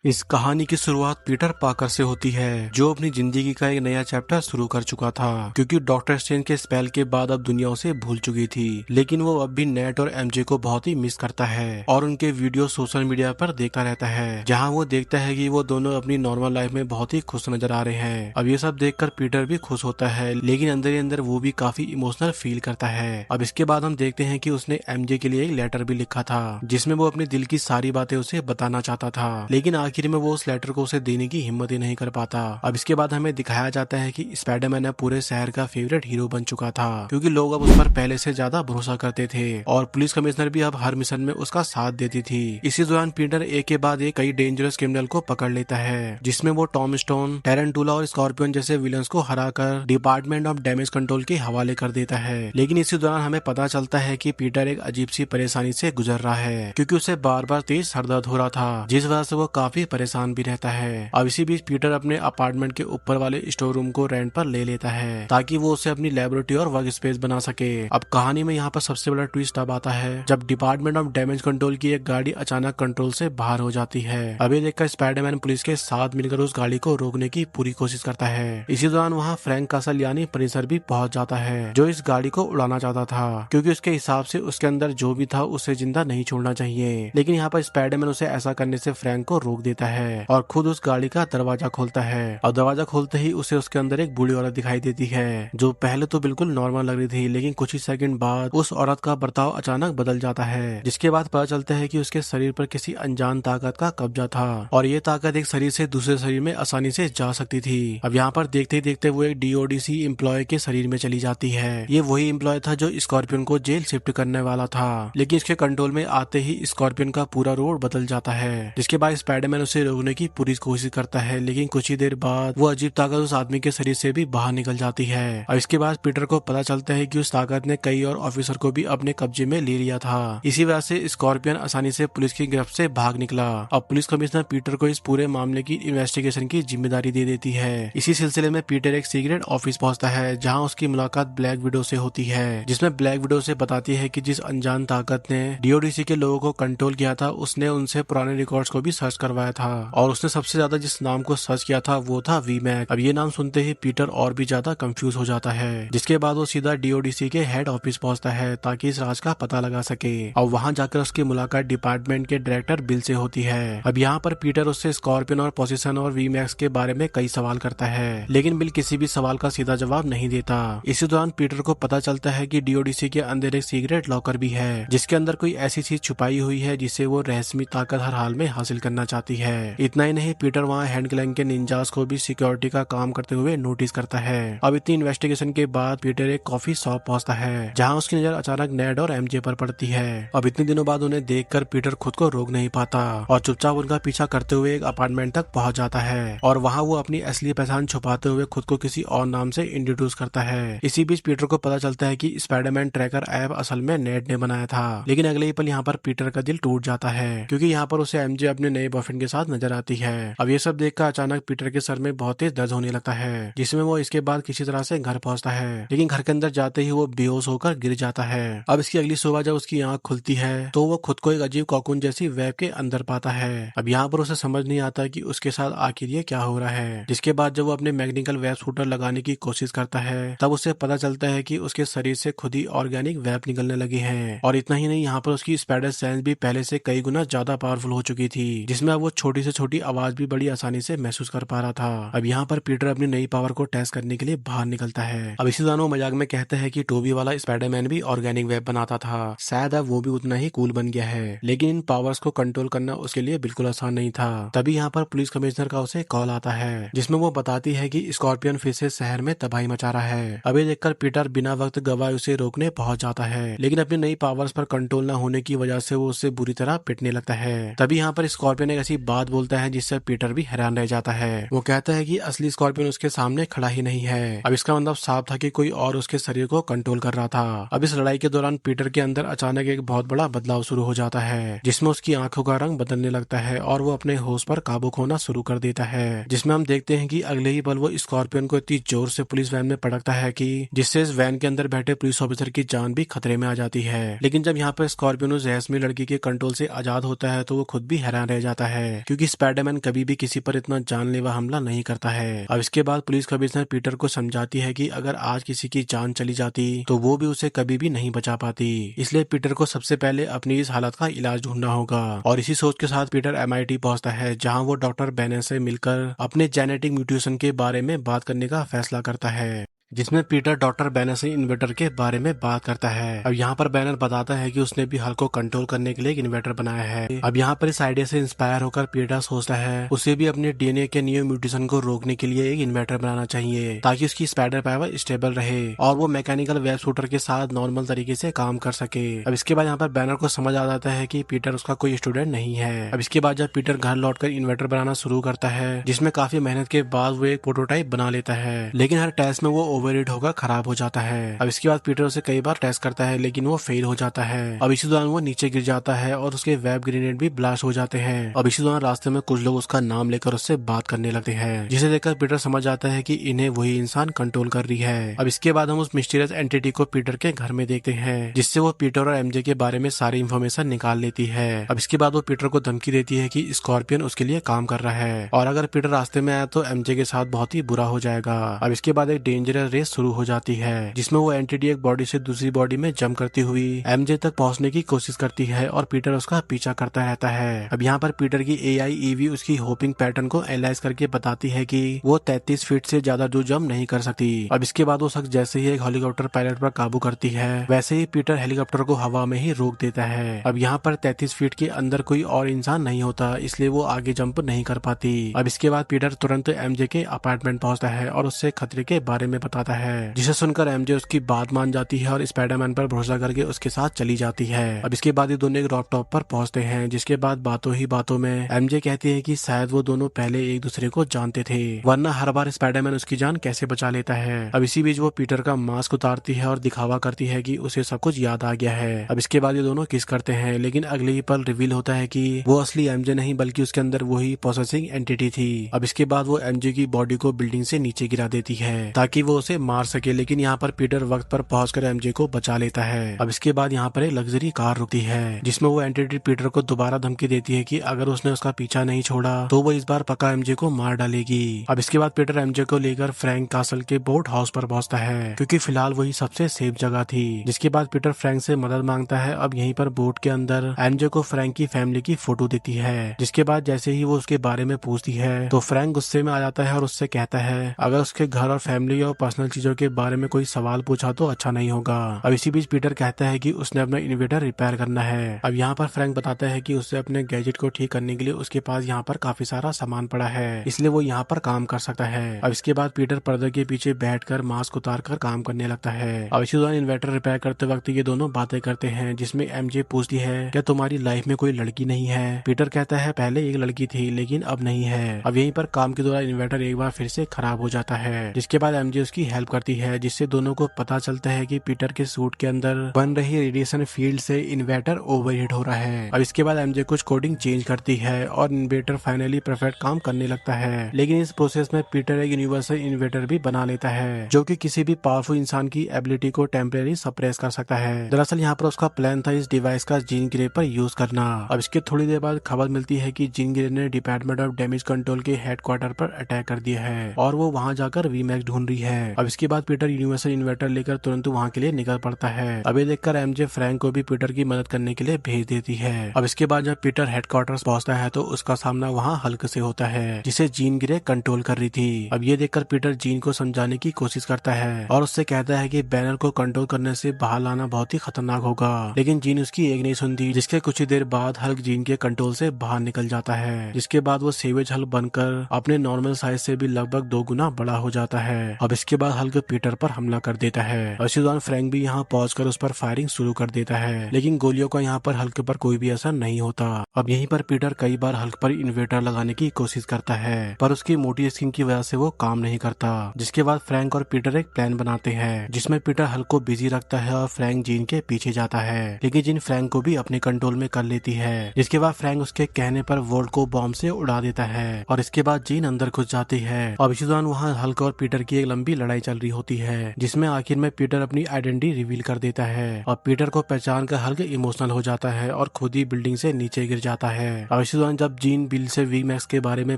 इस कहानी की शुरुआत पीटर पाकर से होती है, जो अपनी जिंदगी का एक नया चैप्टर शुरू कर चुका था, क्योंकि डॉक्टर स्ट्रेंज के स्पेल के बाद अब दुनिया उसे भूल चुकी थी। लेकिन वो अब भी नेट और एमजे को बहुत ही मिस करता है और उनके वीडियो सोशल मीडिया पर देखता रहता है, जहाँ वो देखता है कि वो दोनों अपनी नॉर्मल लाइफ में बहुत ही खुश नजर आ रहे हैं। अब ये सब देखकर पीटर भी खुश होता है, लेकिन अंदर ही अंदर वो भी काफी इमोशनल फील करता है। अब इसके बाद हम देखते हैं कि उसने एमजे के लिए एक लेटर भी लिखा था, जिसमें वो अपने दिल की सारी बातें उसे बताना चाहता था, लेकिन आखिर में वो उस लेटर को उसे देने की हिम्मत ही नहीं कर पाता। अब इसके बाद हमें दिखाया जाता है कि स्पाइडरमैन अब पूरे शहर का फेवरेट हीरो बन चुका था, क्योंकि लोग अब उस पर पहले से ज्यादा भरोसा करते थे और पुलिस कमिश्नर भी अब हर मिशन में उसका साथ देती थी। इसी दौरान पीटर एक के बाद एक कई डेंजरस क्रिमिनल को पकड़ लेता है, जिसमें वो टॉम स्टोन, टैरेंटुला और स्कॉर्पियन जैसे विलन्स को हराकर डिपार्टमेंट ऑफ डैमेज कंट्रोल के हवाले कर देता है। लेकिन इसी दौरान हमें पता चलता है कि पीटर एक अजीब सी परेशानी से गुजर रहा है, क्योंकि उसे बार बार तेज सर दर्द हो रहा था, जिस वजह से वो काफी परेशान भी रहता है। अब इसी बीच पीटर अपने अपार्टमेंट के ऊपर वाले स्टोर रूम को रेंट पर ले लेता है, ताकि वो उसे अपनी लेबोरेटरी और वर्क स्पेस बना सके। अब कहानी में यहाँ पर सबसे बड़ा ट्विस्ट अब आता है, जब डिपार्टमेंट ऑफ डैमेज कंट्रोल की एक गाड़ी अचानक कंट्रोल से बाहर हो जाती है। अब ये देखकर स्पाइडरमैन पुलिस के साथ मिलकर उस गाड़ी को रोकने की पूरी कोशिश करता है। इसी दौरान वहाँ फ्रैंक कासल यानी प्रेशर भी पहुंच जाता है, जो इस गाड़ी को उड़ाना चाहता था, क्योंकि उसके हिसाब से उसके अंदर जो भी था उसे जिंदा नहीं छोड़ना चाहिए। लेकिन यहाँ पर स्पाइडरमैन उसे ऐसा करने से फ्रैंक को रोक देता है और खुद उस गाड़ी का दरवाजा खोलता है। और दरवाजा खोलते ही उसे उसके अंदर एक बूढ़ी औरत दिखाई देती है, जो पहले तो बिल्कुल नॉर्मल लग रही थी, लेकिन कुछ ही सेकंड बाद उस औरत का बर्ताव अचानक बदल जाता है, जिसके बाद पता चलता है कि उसके शरीर पर किसी अनजान ताकत का कब्जा था और ये ताकत एक शरीर से दूसरे शरीर में आसानी से जा सकती थी। अब यहाँ पर देखते ही देखते वो एक डीओडीसी एम्प्लॉय के शरीर में चली जाती है। ये वही एम्प्लॉय था जो स्कॉर्पियन को जेल शिफ्ट करने वाला था, लेकिन इसके कंट्रोल में आते ही स्कॉर्पियन का पूरा रोड बदल जाता है, जिसके बाद स्पाइडरमैन उसे रोकने की पूरी कोशिश करता है। लेकिन कुछ ही देर बाद वो अजीब ताकत उस आदमी के शरीर से भी बाहर निकल जाती है और इसके बाद पीटर को पता चलता है कि उस ताकत ने कई और ऑफिसर को भी अपने कब्जे में ले लिया था। इसी वजह से स्कॉर्पियन आसानी से पुलिस की गिरफ्त से भाग निकला। अब पुलिस कमिश्नर पीटर को इस पूरे मामले की इन्वेस्टिगेशन की जिम्मेदारी दे देती है। इसी सिलसिले में पीटर एक सीक्रेट ऑफिस पहुंचता है, जहां उसकी मुलाकात ब्लैक विडो से होती है, जिसमें ब्लैक विडो से बताती है कि जिस अनजान ताकत ने डीओडीसी के लोगों को कंट्रोल किया था, उसने उनसे पुराने रिकॉर्ड्स को भी सर्च करवाया था और उसने सबसे ज्यादा जिस नाम को सर्च किया था वो था वीमैक। अब ये नाम सुनते ही पीटर और भी ज्यादा कंफ्यूज हो जाता है, जिसके बाद वो सीधा डीओडीसी के हेड ऑफिस पहुंचता है ताकि इस राज का पता लगा सके। और वहां जाकर उसकी मुलाकात डिपार्टमेंट के डायरेक्टर बिल से होती है। अब यहाँ पर पीटर उससे स्कॉर्पियन और पोजीशन और वीमैक्स के बारे में कई सवाल करता है, लेकिन बिल किसी भी सवाल का सीधा जवाब नहीं देता। इसी दौरान पीटर को पता चलता है कि डीओडीसी के अंदर एक सीक्रेट लॉकर भी है, जिसके अंदर कोई ऐसी चीज छुपाई हुई है जिसे वो रहस्यमय ताकत हर हाल में हासिल करना चाहती है। इतना ही नहीं, पीटर वहाँ हैंडक्लैंग के निंजास को भी सिक्योरिटी का काम करते हुए नोटिस करता है। अब इतनी इन्वेस्टिगेशन के बाद पीटर एक कॉफी शॉप पहुंचता है, जहां उसकी नजर अचानक नेड और एमजे पर पड़ती है। अब इतने दिनों बाद उन्हें देखकर पीटर खुद को रोक नहीं पाता और चुपचाप उनका पीछा करते हुए एक अपार्टमेंट तक पहुंच जाता है और वहां वो अपनी असली पहचान छुपाते हुए खुद को किसी और नाम से इंट्रोड्यूस करता है। इसी बीच पीटर को पता चलता है कि स्पाइडरमैन ट्रैकर ऐप असल में नेड ने बनाया था, लेकिन अगले ही पल यहाँ पर पीटर का दिल टूट जाता है, क्योंकि यहाँ पर उसे एमजे अपने नए बॉयफ्रेंड के साथ नजर आती है। अब ये सब देखकर अचानक पीटर के सर में बहुत तेज दर्द होने लगता है, जिसमें वो इसके बाद किसी तरह से घर पहुंचता है, लेकिन घर के अंदर जाते ही वो बेहोश होकर गिर जाता है। अब इसकी अगली सुबह जब उसकी आंख खुलती है तो वो खुद को एक अजीब कॉकून जैसी वेब के अंदर पाता है। अब यहाँ पर उसे समझ नहीं आता कि उसके साथ आखिर ये क्या हो रहा है। जिसके बाद जब वो अपने मैकेनिकल वेब शूटर लगाने की कोशिश करता है, तब उसे पता चलता है कि उसके शरीर से खुद ही ऑर्गेनिक वेब निकलने लगी है। और इतना ही नहीं, यहाँ पर उसकी स्पाइडर सेंस भी पहले से कई गुना ज्यादा पावरफुल हो चुकी थी, जिसमें अब वो छोटी से छोटी आवाज भी बड़ी आसानी से महसूस कर पा रहा था। अब यहाँ पर पीटर अपनी नई पावर को टेस्ट करने के लिए बाहर निकलता है। अब इसी दौरान वो मजाक में कहता है कि टोबी वाला स्पाइडरमैन भी ऑर्गेनिक वेब बनाता था, शायद अब वो भी उतना ही कूल बन गया है, लेकिन इन पावर्स को कंट्रोल करना उसके लिए बिल्कुल आसान नहीं था। तभी यहाँ पर पुलिस कमिश्नर का उसे कॉल आता है, जिसमें वो बताती है कि स्कॉर्पियन फिर से शहर में तबाही मचा रहा है। अब ये देखकर पीटर बिना वक्त गवाए उसे रोकने पहुंच जाता है, लेकिन अपनी नई पावर्स पर कंट्रोल न होने की वजह से वो उससे बुरी तरह पिटने लगता है। तभी यहाँ पर स्कॉर्पियन एक ऐसी बात बोलता है जिससे पीटर भी हैरान रह जाता है। वो कहता है कि असली स्कॉर्पियन उसके सामने खड़ा ही नहीं है। अब इसका मतलब साफ था कि कोई और उसके शरीर को कंट्रोल कर रहा था। अब इस लड़ाई के दौरान पीटर के अंदर अचानक एक बहुत बड़ा बदलाव शुरू हो जाता है, जिसमें उसकी आंखों का रंग बदलने लगता है और वो अपने होश पर काबू खोना शुरू कर देता है, जिसमें हम देखते हैं कि अगले ही पल वो स्कॉर्पियन को इतनी जोर से पुलिस वैन में पटकता है कि जिससे इस वैन के अंदर बैठे पुलिस ऑफिसर की जान भी खतरे में आ जाती है। लेकिन जब यहाँ पर स्कॉर्पियन उस रहस्यमय लड़की के कंट्रोल से आजाद होता है तो वो खुद भी हैरान रह जाता है क्योंकि स्पाइडरमैन कभी भी किसी पर इतना जानलेवा हमला नहीं करता है। अब इसके बाद पुलिस कमिश्नर पीटर को समझाती है कि अगर आज किसी की जान चली जाती तो वो भी उसे कभी भी नहीं बचा पाती, इसलिए पीटर को सबसे पहले अपनी इस हालत का इलाज ढूंढना होगा। और इसी सोच के साथ पीटर MIT पहुंचता है, जहां वो डॉक्टर बेनेट से मिलकर अपने जेनेटिक म्यूटेशन के बारे में बात करने का फैसला करता है, जिसमें पीटर डॉक्टर बैनर से इन्वर्टर के बारे में बात करता है। अब यहाँ पर बैनर बताता है कि उसने भी हल्क को कंट्रोल करने के लिए एक इन्वर्टर बनाया है। अब यहाँ पर इस आइडिया से इंस्पायर होकर पीटर सोचता है उसे भी अपने DNA के न्यू म्यूटेशन को रोकने के लिए एक इन्वर्टर बनाना चाहिए, ताकि उसकी स्पाइडर पावर स्टेबल रहे और वो मैकेनिकल वेब शूटर के साथ नॉर्मल तरीके से काम कर सके। अब इसके बाद यहाँ पर बैनर को समझ आ जाता है कि पीटर उसका कोई स्टूडेंट नहीं है। अब इसके बाद जब पीटर घर लौटकर इन्वर्टर बनाना शुरू करता है, जिसमें काफी मेहनत के बाद वो एक प्रोटोटाइप बना लेता है, लेकिन हर टेस्ट में वो ओवरहीट होकर खराब हो जाता है। अब इसके बाद पीटर उसे कई बार टेस्ट करता है, लेकिन वो फेल हो जाता है। अब इसी दौरान वो नीचे गिर जाता है और उसके वेब ग्रेनेड भी ब्लास्ट हो जाते हैं। अब इसी दौरान रास्ते में कुछ लोग उसका नाम लेकर उससे बात करने लगते हैं, जिसे देखकर पीटर समझ जाता है कि इन्हें वही इंसान कंट्रोल कर रही है। अब इसके बाद हम उस मिस्टीरियस एंटिटी को पीटर के घर में देखते हैं, जिससे वो पीटर और MJ के बारे में सारी इन्फॉर्मेशन निकाल लेती है। अब इसके बाद वो पीटर को धमकी देती है कि स्कॉर्पियन उसके लिए काम कर रहा है और अगर पीटर रास्ते में आया तो MJ के साथ बहुत ही बुरा हो जाएगा। अब इसके बाद एक डेंजरस रेस शुरू हो जाती है, जिसमें वो एंटिटी एक बॉडी से दूसरी बॉडी में जंप करती हुई MJ तक पहुंचने की कोशिश करती है और पीटर उसका पीछा करता रहता है। अब यहाँ पर पीटर की AI EV उसकी होपिंग पैटर्न को एनालाइज करके बताती है कि वो 33 फीट से ज्यादा दूर जंप नहीं कर सकती। अब इसके बाद वो शख्स जैसे ही एक हेलीकॉप्टर पायलट पर काबू करती है, वैसे ही पीटर हेलीकॉप्टर को हवा में ही रोक देता है। अब यहाँ पर 33 फीट के अंदर कोई और इंसान नहीं होता, इसलिए वो आगे जंप नहीं कर पाती। अब इसके बाद पीटर तुरंत MJ के अपार्टमेंट पहुंचता है और उससे खतरे के बारे में बताता है, जिसे सुनकर MJ उसकी बात मान जाती है और स्पाइडरमैन पर भरोसा करके उसके साथ चली जाती है। अब इसके बाद ये दोनों एक रॉक टॉप पर पहुंचते हैं, जिसके बाद बातों ही बातों में MJ कहती है कि शायद वो दोनों पहले एक दूसरे को जानते थे, वरना हर बार स्पाइडरमैन उसकी जान कैसे बचा लेता है। अब इसी बीच वो पीटर का मास्क उतारती है और दिखावा करती है कि उसे सब कुछ याद आ गया है। अब इसके बाद ये दोनों किस करते हैं, लेकिन अगले ही पल रिवील होता है कि वो असली MJ नहीं बल्कि उसके अंदर वही प्रोसेसिंग एंटिटी थी। अब इसके बाद वो MJ की बॉडी को बिल्डिंग से नीचे गिरा देती है ताकि वो उसे मार सके, लेकिन यहाँ पर पीटर वक्त पर पहुंचकर MJ को बचा लेता है। अब इसके बाद यहाँ पर एक लग्जरी कार रुकती है, जिसमें वो एंटिटी पीटर को दोबारा धमकी देती है कि अगर उसने उसका पीछा नहीं छोड़ा तो वो इस बार पक्का MJ को मार डालेगी। अब इसके बाद पीटर MJ को लेकर फ्रैंक कासल के बोट हाउस पर पहुंचता है, क्योंकि फिलहाल वही सबसे सेफ जगह थी। जिसके बाद पीटर फ्रैंक से मदद मांगता है। अब यहीं पर बोट के अंदर MJ को फ्रैंक की फैमिली की फोटो देती है, जिसके बाद जैसे ही वो उसके बारे में पूछती है तो फ्रैंक गुस्से में आ जाता है और उससे कहता है अगर उसके घर और फैमिली और पर्सनल चीजों के बारे में कोई सवाल पूछा तो अच्छा नहीं होगा। अब इसी बीच पीटर कहता है कि उसने अपना इन्वर्टर रिपेयर करना है। अब यहाँ पर फ्रैंक बताता है कि उसे अपने गैजेट को ठीक करने के लिए उसके पास यहाँ पर काफी सारा सामान पड़ा है, इसलिए वो यहाँ पर काम कर सकता है। अब इसके बाद पीटर पर्दे के पीछे बैठकर मास्क उतार कर काम करने लगता है। अब इसी दौरान इन्वर्टर रिपेयर करते वक्त ये दोनों बातें करते हैं, जिसमें MJ पूछती है क्या तुम्हारी लाइफ में कोई लड़की नहीं है। पीटर कहता है पहले एक लड़की थी लेकिन अब नहीं है। अब यहीं पर काम के दौरान इन्वर्टर एक बार फिर से खराब हो जाता है, जिसके बाद MJ उसकी हेल्प करती है, जिससे दोनों को पता चलता है कि पीटर के सूट के अंदर बन रही रेडिएशन फील्ड से इन्वर्टर ओवरहीट हो रहा है। अब इसके बाद MJ कुछ कोडिंग चेंज करती है और इन्वर्टर फाइनली परफेक्ट काम करने लगता है, लेकिन इस प्रोसेस में पीटर एक यूनिवर्सल इन्वर्टर भी बना लेता है, जो कि किसी भी पावरफुल इंसान की एबिलिटी को टेम्परेरी सप्रेस कर सकता है। दरअसल यहाँ पर उसका प्लान था इस डिवाइस का जीन ग्रे पर यूज करना। अब इसके थोड़ी देर बाद खबर मिलती है कि जीन ग्रे ने डिपार्टमेंट ऑफ डैमेज कंट्रोल के हेडक्वार्टर पर अटैक कर दिया है और वो वहाँ जाकर वीमैक्स ढूंढ रही है। अब इसके बाद पीटर यूनिवर्सल इन्वर्टर लेकर तुरंत वहाँ के लिए निकल पड़ता है। अब ये देखकर MJ फ्रैंक को भी पीटर की मदद करने के लिए भेज देती है। अब इसके बाद जब पीटर हेडक्वार्टर्स पहुंचता है तो उसका सामना वहाँ हल्क से होता है, जिसे जीन ग्रे कंट्रोल कर रही थी। अब ये देखकर पीटर जीन को समझाने की कोशिश करता है और उससे कहता है कि बैनर को कंट्रोल करने से बाहर लाना बहुत ही खतरनाक होगा, लेकिन जीन उसकी एक नहीं सुनती, जिसके कुछ ही देर बाद हल्क जीन के कंट्रोल से बाहर निकल जाता है। जिसके बाद वो सेवेज हल्क बनकर अपने नॉर्मल साइज से भी लगभग 2 गुना बड़ा हो जाता है। अब इसके बाद हल्क पीटर पर हमला कर देता है और इसी दौरान फ्रैंक भी यहाँ पहुंचकर उस पर फायरिंग शुरू कर देता है, लेकिन गोलियों का यहाँ पर हल्क पर कोई भी असर नहीं होता। अब यहीं पर पीटर कई बार हल्क पर इन्वर्टर लगाने की कोशिश करता है, पर उसकी मोटी स्किन की वजह से वो काम नहीं करता। जिसके बाद फ्रैंक और पीटर एक प्लान बनाते हैं, जिसमें पीटर हल्क को बिजी रखता है और फ्रैंक जीन के पीछे जाता है, लेकिन जीन फ्रैंक को भी अपने कंट्रोल में कर लेती है। जिसके बाद फ्रैंक उसके कहने पर वोल्ट को बॉम्ब से उड़ा देता है और इसके बाद जीन अंदर घुस जाती है। अब इसी दौरान वहाँ हल्क और पीटर की एक लंबी लड़ाई लड़ाई चल रही होती है, जिसमें आखिर में पीटर अपनी आइडेंटिटी रिवील कर देता है और पीटर को पहचान कर हल्के इमोशनल हो जाता है और खुद ही बिल्डिंग से नीचे गिर जाता है। और इसी दौरान जब जीन बिल से वी मैक्स के बारे में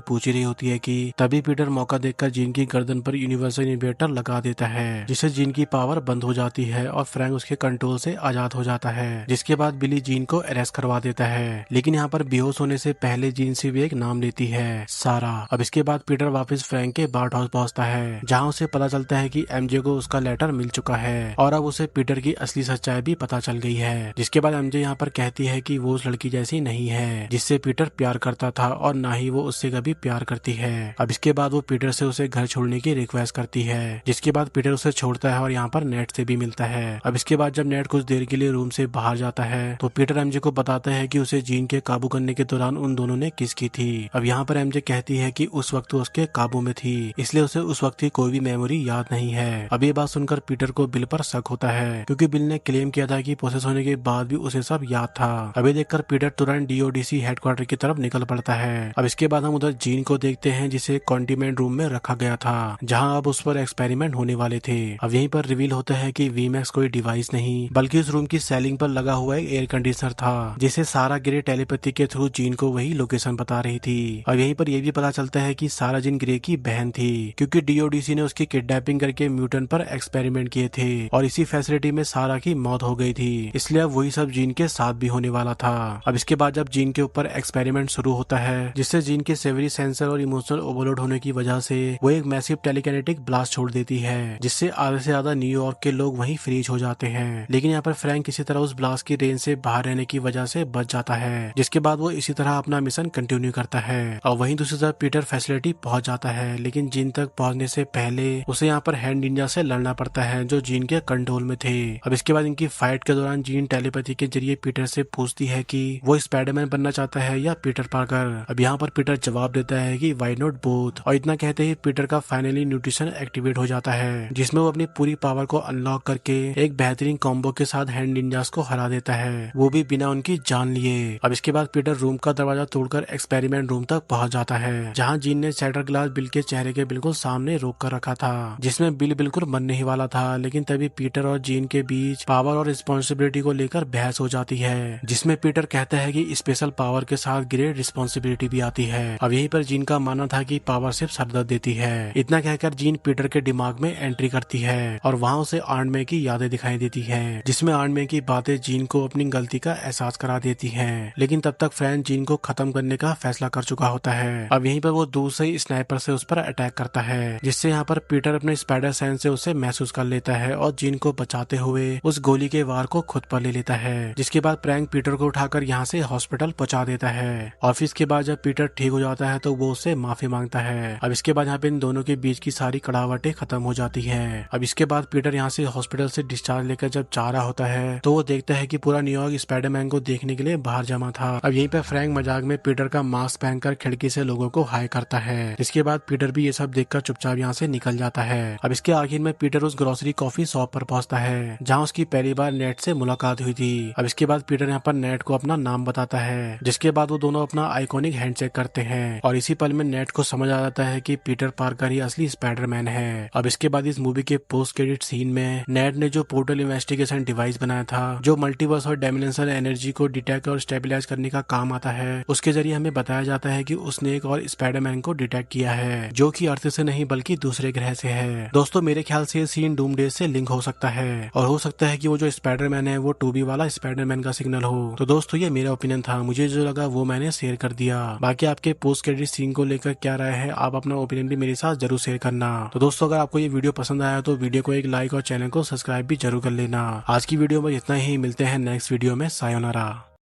पूछ रही होती है कि तभी पीटर मौका देखकर जीन की गर्दन पर यूनिवर्सल इन्वेटर लगा देता है, जिससे जीन की पावर बंद हो जाती है और फ्रैंक उसके कंट्रोल से आजाद हो जाता है। जिसके बाद बिली जीन को अरेस्ट करवा देता है, लेकिन यहाँ पर बेहोश होने से पहले जीन से भी एक नाम लेती है, सारा। अब इसके बाद पीटर वापस फ्रैंक के बार्ट हाउस पहुंचता है, जहाँ उसे पता चलता है कि एमजे को उसका लेटर मिल चुका है और अब उसे पीटर की असली सच्चाई भी पता चल गई है। जिसके बाद एमजे यहाँ पर कहती है कि वो उस लड़की जैसी नहीं है जिससे पीटर प्यार करता था और ना ही वो उससे कभी प्यार करती है। अब इसके बाद वो पीटर से उसे घर छोड़ने की रिक्वेस्ट करती है, जिसके बाद पीटर उसे छोड़ता है और यहाँ पर नेट से भी मिलता है। अब इसके बाद जब नेट कुछ देर के लिए रूम से बाहर जाता है तो पीटर एमजे को बताता है कि उसे जीन के काबू करने के दौरान उन दोनों ने किस की थी। अब यहाँ पर एमजे कहती है कि उस वक्त वो उसके काबू में थी, इसलिए उसे उस वक्त की कोई भी मेमोरी याद नहीं है। अब ये बात सुनकर पीटर को बिल पर शक होता है, क्योंकि बिल ने क्लेम किया था कि प्रोसेस होने के बाद भी उसे सब याद था। अभी देखकर पीटर तुरंत डीओडीसी हेडक्वार्टर की तरफ निकल पड़ता है। अब इसके बाद हम उधर जीन को देखते हैं, जिसे कॉन्टिनेंट रूम में रखा गया था, जहाँ अब उस पर एक्सपेरिमेंट होने वाले थे। अब यहीं पर रिवील होता है कि वीमैक्स कोई डिवाइस नहीं बल्कि उस रूम की सेलिंग पर लगा हुआ एक एयर कंडीशनर था, जिसे सारा ग्रे टेलीपैथी के थ्रू जीन को वही लोकेशन बता रही थी। और यहीं पर यह भी पता चलता है कि सारा जीन ग्रे की बहन थी, क्योंकि डीओडीसी ने उसकी किडनैपिंग करके म्यूटेंट पर एक्सपेरिमेंट किए थे और इसी फैसिलिटी में सारा की मौत हो गई थी, इसलिए अब वही सब जीन के साथ भी होने वाला था। अब इसके बाद जब जीन के ऊपर एक्सपेरिमेंट शुरू होता है, जिससे जीन के सेवरी सेंसर और इमोशनल ओवरलोड होने की वजह से वो एक मैसिव टेलीकिनेटिक ब्लास्ट छोड़ देती है, जिससे आधे से ज्यादा न्यूयॉर्क के लोग वहीं फ्रीज हो जाते हैं। लेकिन यहाँ पर फ्रैंक किसी तरह उस ब्लास्ट की रेंज से बाहर रहने की वजह से बच जाता है, जिसके बाद वो इसी तरह अपना मिशन कंटिन्यू करता है। और वहीं दूसरी तरफ पीटर फैसिलिटी पहुंच जाता है, लेकिन जीन तक पहुंचने से पहले उसे यहाँ पर हैंड निंजा से लड़ना पड़ता है, जो जीन के कंट्रोल में थे। अब इसके बाद इनकी फाइट के दौरान जीन टेलीपैथी के जरिए पीटर से पूछती है कि वो स्पाइडरमैन बनना चाहता है या पीटर पार्कर। अब यहाँ पर पीटर जवाब देता है कि व्हाई नॉट बोथ। और इतना कहते ही पीटर का फाइनली न्यूट्रिशन एक्टिवेट हो जाता है, जिसमें वो अपनी पूरी पावर को अनलॉक करके एक बेहतरीन कॉम्बो के साथ हैंड निंजास को हरा देता है, वो भी बिना उनकी जान लिए। अब इसके बाद पीटर रूम का दरवाजा तोड़कर एक्सपेरिमेंट रूम तक पहुंच जाता है, जहाँ जीन ने शैटर ग्लास बिल के चेहरे के बिल्कुल सामने रोक कर रखा था, जिसमें बिल बिल्कुल मरने ही वाला था। लेकिन तभी पीटर और जीन के बीच पावर और रिस्पॉन्सिबिलिटी को लेकर बहस हो जाती है, जिसमें पीटर कहता है कि स्पेशल पावर के साथ ग्रेट रिस्पॉन्सिबिलिटी भी आती है। अब यहीं पर जीन का मानना था कि पावर सिर्फ सरदर्द देती है। इतना कहकर जीन पीटर के दिमाग में एंट्री करती है और वहाँ उसे आर्ट में की यादें दिखाई देती है, जिसमें आर्ट में की बातें जीन को अपनी गलती का एहसास करा देती है। लेकिन तब तक फ्रैंक जीन को खत्म करने का फैसला कर चुका होता है। अब यहीं पर वो दूर से ही स्नाइपर से उस पर अटैक करता है, जिससे यहाँ पर पीटर अपने स्पाइडर सेंस से उसे महसूस कर लेता है और जीन को बचाते हुए उस गोली के वार को खुद पर ले लेता है। जिसके बाद फ्रैंक पीटर को उठाकर यहाँ से हॉस्पिटल पहुंचा देता है। ऑफिस के बाद जब पीटर ठीक हो जाता है तो वो उससे माफी मांगता है। अब इसके बाद यहाँ पे इन दोनों के बीच की सारी कड़ावटें खत्म हो जाती है। अब इसके बाद पीटर यहाँ से हॉस्पिटल से डिस्चार्ज लेकर जब जा रहा होता है तो वो देखता है कि पूरा न्यूयॉर्क स्पाइडरमैन को देखने के लिए बाहर जमा था। अब यहीं पे फ्रैंक मजाक में पीटर का मास्क पहनकर खिड़की से लोगों को हाई करता है। इसके बाद पीटर भी ये सब देखकर चुपचाप यहाँ से निकल जाता है। अब इसके आखिर में पीटर उस ग्रोसरी कॉफी शॉप पर पहुंचता है, जहाँ उसकी पहली बार नेट से मुलाकात हुई थी। अब इसके बाद पीटर यहाँ पर नेट को अपना नाम बताता है, जिसके बाद वो दोनों अपना आइकॉनिक हैंडशेक करते हैं और इसी पल में नेट को समझ आ जाता है कि पीटर पार्कर ही असली स्पाइडरमैन है। अब इसके बाद इस मूवी के पोस्ट क्रेडिट सीन में नेट ने जो पोर्टल इन्वेस्टिगेशन डिवाइस बनाया था, जो मल्टीवर्स और डायमेंशनल एनर्जी को डिटेक्ट और स्टेबलाइज करने का काम आता है, उसके जरिए हमें बताया जाता है कि उसने एक और स्पाइडरमैन को डिटेक्ट किया है, जो कि अर्थ से नहीं बल्कि दूसरे ग्रह से है। दोस्तों मेरे ख्याल से ये सीन डूमडे से लिंक हो सकता है और हो सकता है कि वो जो स्पाइडरमैन है वो 2B वाला स्पाइडरमैन का सिग्नल हो। तो दोस्तों ये मेरा ओपिनियन था, मुझे जो लगा वो मैंने शेयर कर दिया। बाकी आपके पोस्ट क्रेडिट सीन को लेकर क्या राय है, आप अपना ओपिनियन भी मेरे साथ जरूर शेयर करना। तो दोस्तों अगर आपको ये वीडियो पसंद आया तो वीडियो को एक लाइक और चैनल को सब्सक्राइब भी जरूर कर लेना। आज की वीडियो में इतना ही, मिलते हैं नेक्स्ट वीडियो में। सायोनारा।